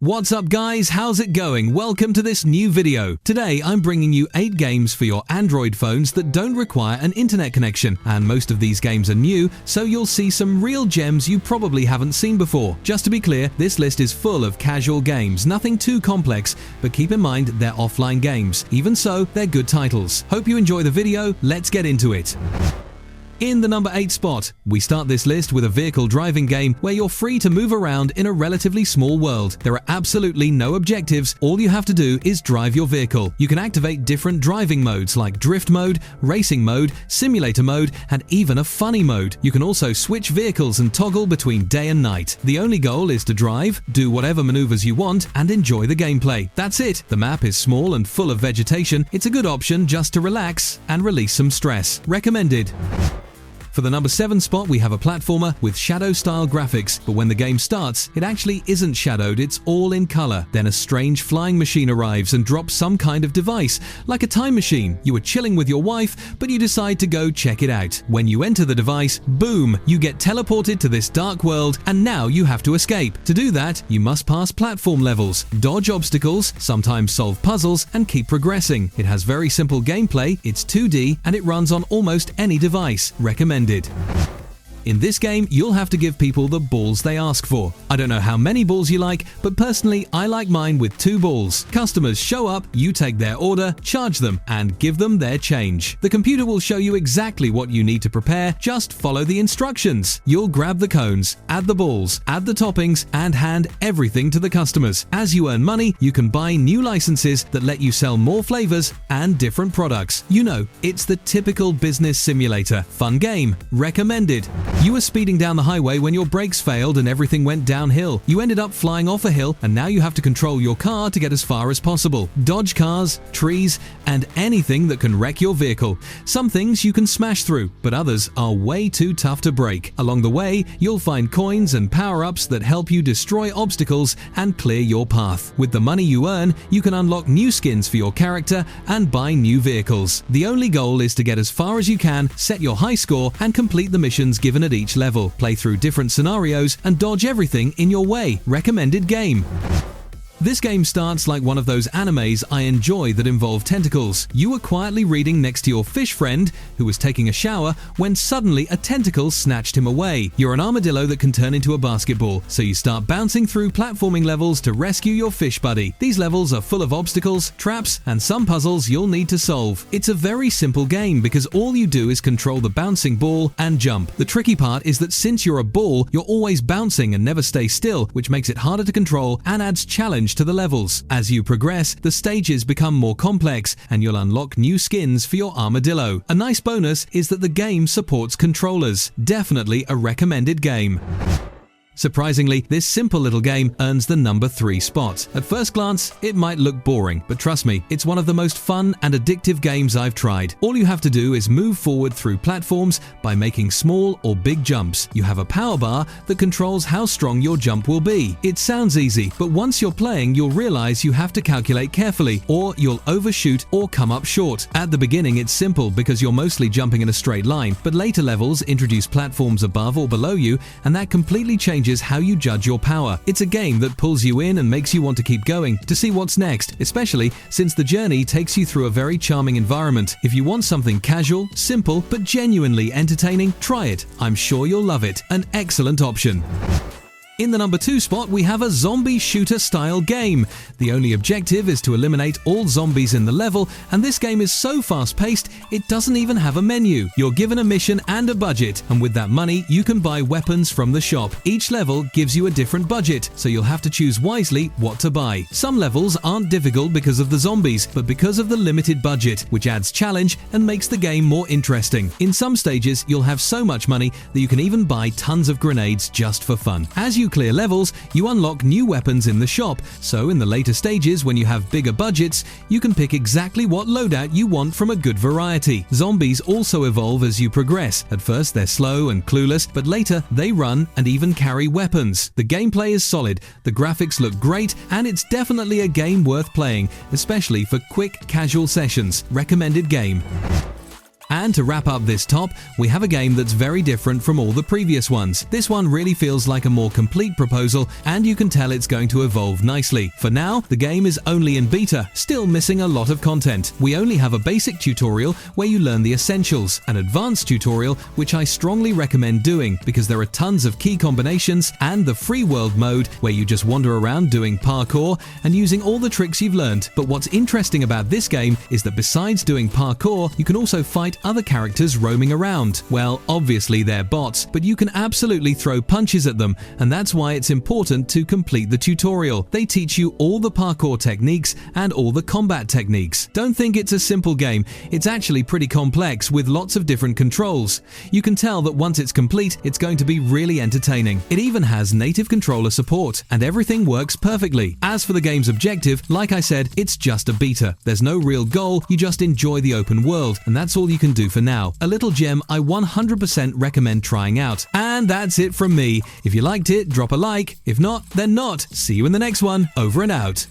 What's up guys, how's it going? Welcome to this new video. Today I'm bringing you 8 games for your Android phones that don't require an internet connection, and most of these games are new, so you'll see some real gems you probably haven't seen before. Just to be clear, this list is full of casual games, nothing too complex, but keep in mind they're offline games. Even so, they're good titles. Hope you enjoy the video, let's get into it. In the number 8 spot, we start this list with a vehicle driving game where you're free to move around in a relatively small world. There are absolutely no objectives, all you have to do is drive your vehicle. You can activate different driving modes like drift mode, racing mode, simulator mode, and even a funny mode. You can also switch vehicles and toggle between day and night. The only goal is to drive, do whatever maneuvers you want, and enjoy the gameplay. That's it. The map is small and full of vegetation. It's a good option just to relax and release some stress. Recommended. For the number 7 spot, we have a platformer with shadow-style graphics, but when the game starts, it actually isn't shadowed, it's all in color. Then a strange flying machine arrives and drops some kind of device, like a time machine. You were chilling with your wife, but you decide to go check it out. When you enter the device, boom, you get teleported to this dark world, and now you have to escape. To do that, you must pass platform levels, dodge obstacles, sometimes solve puzzles, and keep progressing. It has very simple gameplay, it's 2D, and it runs on almost any device. Recommended. In this game, you'll have to give people the balls they ask for. I don't know how many balls you like, but personally, I like mine with 2 balls. Customers show up, you take their order, charge them, and give them their change. The computer will show you exactly what you need to prepare, just follow the instructions. You'll grab the cones, add the balls, add the toppings, and hand everything to the customers. As you earn money, you can buy new licenses that let you sell more flavors and different products. You know, it's the typical business simulator. Fun game. Recommended. You were speeding down the highway when your brakes failed and everything went downhill. You ended up flying off a hill, and now you have to control your car to get as far as possible. Dodge cars, trees, and anything that can wreck your vehicle. Some things you can smash through, but others are way too tough to break. Along the way, you'll find coins and power-ups that help you destroy obstacles and clear your path. With the money you earn, you can unlock new skins for your character and buy new vehicles. The only goal is to get as far as you can, set your high score, and complete the missions given at each level. Play through different scenarios and dodge everything in your way. Recommended game. This game starts like one of those animes I enjoy that involve tentacles. You were quietly reading next to your fish friend, who was taking a shower, when suddenly a tentacle snatched him away. You're an armadillo that can turn into a basketball, so you start bouncing through platforming levels to rescue your fish buddy. These levels are full of obstacles, traps, and some puzzles you'll need to solve. It's a very simple game because all you do is control the bouncing ball and jump. The tricky part is that since you're a ball, you're always bouncing and never stay still, which makes it harder to control and adds challenge to the levels. As you progress, the stages become more complex and you'll unlock new skins for your armadillo. A nice bonus is that the game supports controllers. Definitely a recommended game. Surprisingly, this simple little game earns the number 3 spot. At first glance, it might look boring, but trust me, it's one of the most fun and addictive games I've tried. All you have to do is move forward through platforms by making small or big jumps. You have a power bar that controls how strong your jump will be. It sounds easy, but once you're playing, you'll realize you have to calculate carefully, or you'll overshoot or come up short. At the beginning, it's simple because you're mostly jumping in a straight line, but later levels introduce platforms above or below you, and that completely changes how you judge your power. It's a game that pulls you in and makes you want to keep going, to see what's next, especially since the journey takes you through a very charming environment. If you want something casual, simple, but genuinely entertaining, try it. I'm sure you'll love it. An excellent option. In the number 2 spot, we have a zombie shooter-style game. The only objective is to eliminate all zombies in the level, and this game is so fast-paced, it doesn't even have a menu. You're given a mission and a budget, and with that money, you can buy weapons from the shop. Each level gives you a different budget, so you'll have to choose wisely what to buy. Some levels aren't difficult because of the zombies, but because of the limited budget, which adds challenge and makes the game more interesting. In some stages, you'll have so much money that you can even buy tons of grenades just for fun. As you clear levels, you unlock new weapons in the shop, so in the later stages when you have bigger budgets, you can pick exactly what loadout you want from a good variety. Zombies also evolve as you progress. At first they're slow and clueless, but later they run and even carry weapons. The gameplay is solid, the graphics look great, and it's definitely a game worth playing, especially for quick, casual sessions. Recommended game. And to wrap up this top, we have a game that's very different from all the previous ones. This one really feels like a more complete proposal, and you can tell it's going to evolve nicely. For now, the game is only in beta, still missing a lot of content. We only have a basic tutorial where you learn the essentials, an advanced tutorial which I strongly recommend doing because there are tons of key combinations, and the free world mode where you just wander around doing parkour and using all the tricks you've learned. But what's interesting about this game is that besides doing parkour, you can also fight other characters roaming around. Well, obviously they're bots, but you can absolutely throw punches at them, and that's why it's important to complete the tutorial. They teach you all the parkour techniques and all the combat techniques. Don't think it's a simple game. It's actually pretty complex with lots of different controls. You can tell that once it's complete, it's going to be really entertaining. It even has native controller support, and everything works perfectly. As for the game's objective, like I said, it's just a beta. There's no real goal, you just enjoy the open world, and that's all you can do for now. A little gem I 100% recommend trying out. And that's it from me. If you liked it, drop a like. If not, then not. See you in the next one. Over and out.